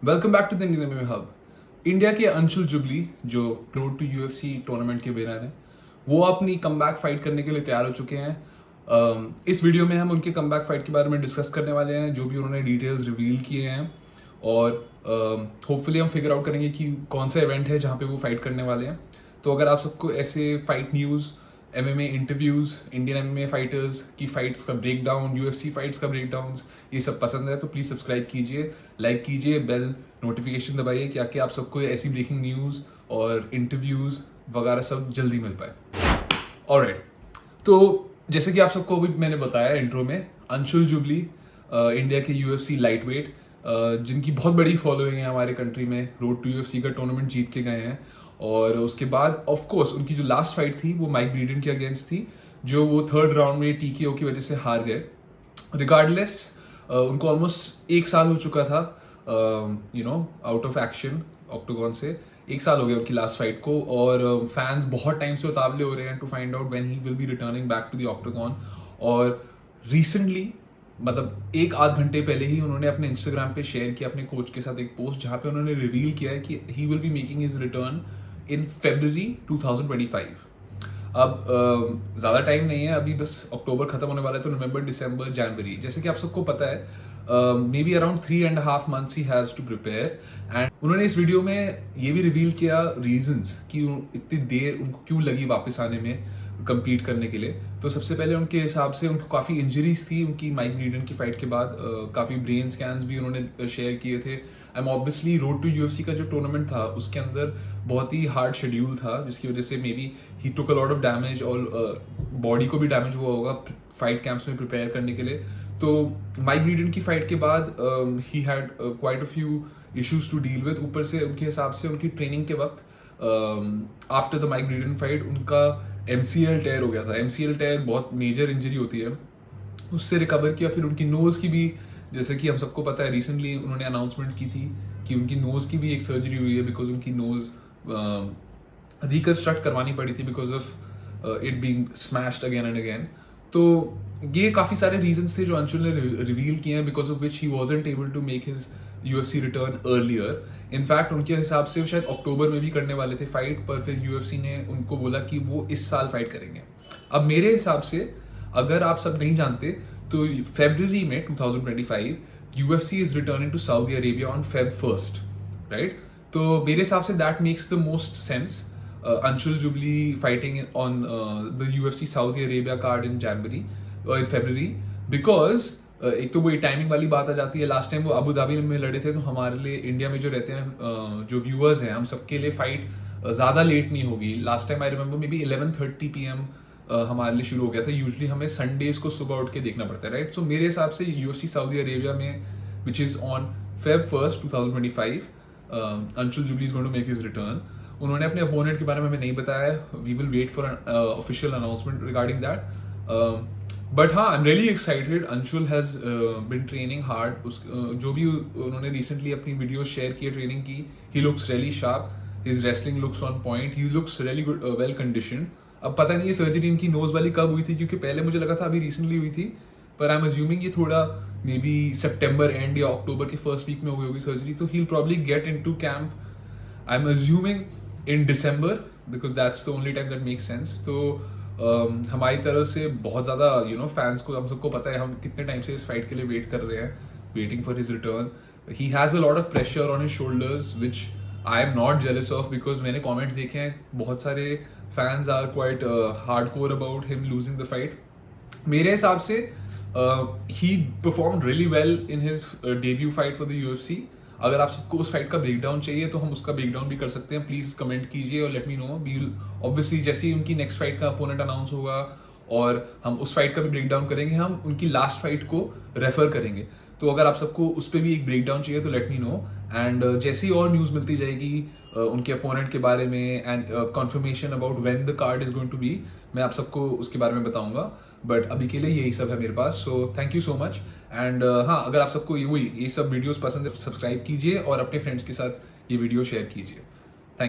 Welcome back to the Indian MMA hub. India के अंशुल जुबली जो road to UFC tournament के winner हैं, वो अपनी कमबैक फाइट करने के लिए तैयार हो चुके हैं। इस वीडियो में हम उनके कमबैक फाइट के बारे में डिस्कस करने वाले हैं, जो भी उन्होंने डिटेल्स रिवील किए हैं, और होपफुली हम फिगर आउट करेंगे कि कौन सा इवेंट है जहाँ पे वो फाइट करने वाले हैं। तो अगर आप सबको ऐसे fight news, MMA interviews, Indian MMA fighters की फाइट्स का ब्रेकडाउन, यूएफसी फाइट्स का ब्रेकडाउन, ये सब पसंद है तो प्लीज सब्सक्राइब कीजिए, लाइक कीजिए, बेल नोटिफिकेशन दबाइए, क्या कि आप सबको ऐसी ब्रेकिंग न्यूज़ और इंटरव्यूज वगैरह सब जल्दी मिल पाए। ऑलराइट, तो जैसे कि आप सबको अभी मैंने बताया इंट्रो में, अंशुल जुबली इंडिया के यूएफसी लाइट वेट, जिनकी बहुत बड़ी फॉलोइंग है हमारे कंट्री में, रोड टू यूएफसी का टूर्नामेंट जीत के गए हैं। और उसके बाद ऑफ कोर्स उनकी जो लास्ट फाइट थी वो माइक ब्रीडन के अगेंस्ट थी, जो वो थर्ड राउंड में टीकेओ की वजह से हार गए। रिगार्डलेस उनको ऑलमोस्ट एक साल हो चुका था आउट ऑफ एक्शन ऑक्टोगन से। एक साल हो गया उनकी लास्ट फाइट को, और फैंस बहुत टाइम से उतावले हो रहे हैं to find out when he will be returning back to the octagon. और रिसेंटली, मतलब एक आध घंटे पहले ही उन्होंने अपने इंस्टाग्राम पे शेयर किया अपने कोच के साथ एक पोस्ट, जहां पे उन्होंने रिवील किया है कि ही will be making his return in February 2025। अब ज़्यादा टाइम नहीं है, अभी बस अक्टूबर खत्म होने वाला है, तो नवंबर, दिसंबर, जनवरी, जैसे कि आप सबको पता है, maybe around 3.5 months he has to prepare. And उन्होंने इस वीडियो में ये भी रिवील किया रीजंस कि इतनी देर उनको क्यों लगी वापस आने में, compete करने के लिए। तो सबसे पहले उनके हिसाब से उनको काफ़ी इंजरीज थी उनकी माइक ब्रीडन की फाइट के बाद। काफ़ी ब्रेन स्कैन्स भी उन्होंने शेयर किए थे। And obviously road to UFC का जो टूर्नामेंट था उसके अंदर बहुत ही हार्ड शेड्यूल था, जिसकी वजह से may be he took a lot of damage, और बॉडी को भी डैमेज हुआ होगा फाइट कैंप्स में प्रिपेयर करने के लिए। तो माइक ब्रीडन की फाइट के बाद he had quite a few issues to deal with. ऊपर से उनके हिसाब से उनकी ट्रेनिंग के वक्त after the Mike Breeden fight उनका MCL टेयर हो गया था। MCL टेयर बहुत मेजर इंजरी होती है, उससे रिकवर किया। फिर उनकी नोज की भी, जैसे कि हम सबको पता है, रिसेंटली उन्होंने अनाउंसमेंट की थी कि उनकी नोज की भी एक सर्जरी हुई है, बिकॉज उनकी नोज रिकंस्ट्रक्ट करवानी पड़ी थी because of it being smashed again and again. तो ये काफी सारे रीजंस थे जो अंशुल ने रिवील किए हैं, because of which he wasn't able to make his UFC return earlier. In fact उनके हिसाब से शायद अक्टूबर में भी करने वाले थे फाइट, पर फिर UFC ने उनको बोला कि वो इस साल फाइट करेंगे। अब मेरे हिसाब से, अगर आप सब नहीं जानते, तो February में 2025 UFC is returning to Saudi Arabia on Feb 1st, right? तो मेरे हिसाब से that makes the most sense, Anshul Jubli fighting on the UFC Saudi Arabia card in January in February, because एक तो वो टाइमिंग वाली बात आ जाती है। लास्ट टाइम वो अबू धाबी में लड़े थे, तो हमारे लिए इंडिया में जो रहते हैं जो व्यूअर्स हैं, हम सबके लिए फाइट ज़्यादा लेट नहीं होगी। Last time I remember may be 11:30 PM हमारे लिए शुरू हो गया था। यूजुअली हमें संडेज को सुबह उठ के देखना पड़ता है, राइट? सो मेरे हिसाब से UFC सऊदी अरेबिया में, which is on Feb 1st 2025, Anshul Jubli is going to make his return. उन्होंने अपने अपोनेंट के बारे में हमें नहीं बताया, we will wait for official announcement regarding that. But हाँ, I am really excited. Anshul has been training hard. जो भी उन्होंने रिसेंटली अपनी वीडियो शेयर की है ट्रेनिंग की, he looks really sharp, his wrestling looks on point, he looks really good, well conditioned. अब पता नहीं ये सर्जरी इनकी नोज वाली कब हुई थी, क्योंकि पहले मुझे लगा था अभी रिसेंटली हुई थी, पर आई एम अज्यूमिंग ये थोड़ा मे बी सितंबर एंड या अक्टूबर के फर्स्ट वीक में हो गई होगी सर्जरी। तो he will probably get into camp, I am assuming, in December, because that's the only time that makes sense. तो हमारी तरफ से बहुत ज़्यादा फैंस को, हम सबको पता है हम कितने टाइम से इस फाइट के लिए वेट कर रहे हैं, waiting for his return. He has a lot of pressure on his shoulders which I am not jealous of, because मैंने कॉमेंट्स देखे हैं, बहुत सारे fans are quite hardcore about him losing the fight. मेरे हिसाब से he perform really well in his debut fight for the UFC। अगर आप सबको उस फाइट का ब्रेकडाउन चाहिए तो हम उसका ब्रेकडाउन भी कर सकते हैं, प्लीज कमेंट कीजिए और let me know. We will obviously, जैसे ही उनकी नेक्स्ट फाइट का अपोनेंट अनाउंस होगा और हम उस फाइट का भी ब्रेकडाउन करेंगे, हम उनकी लास्ट फाइट को रेफर करेंगे। तो अगर आप सबको उस पर भी एक ब्रेकडाउन चाहिए तो लेट मी नो। एंड जैसे ही और न्यूज़ मिलती जाएगी उनके अपोनेंट के बारे में and confirmation about when the card is going to be, मैं आप सबको उसके बारे में बताऊंगा। बट अभी के लिए यही सब है मेरे पास, so thank you so much. And हाँ, अगर आप सबको ये सब वीडियोस पसंद है, सब्सक्राइब कीजिए और अपने फ्रेंड्स के साथ ये वीडियो शेयर कीजिए।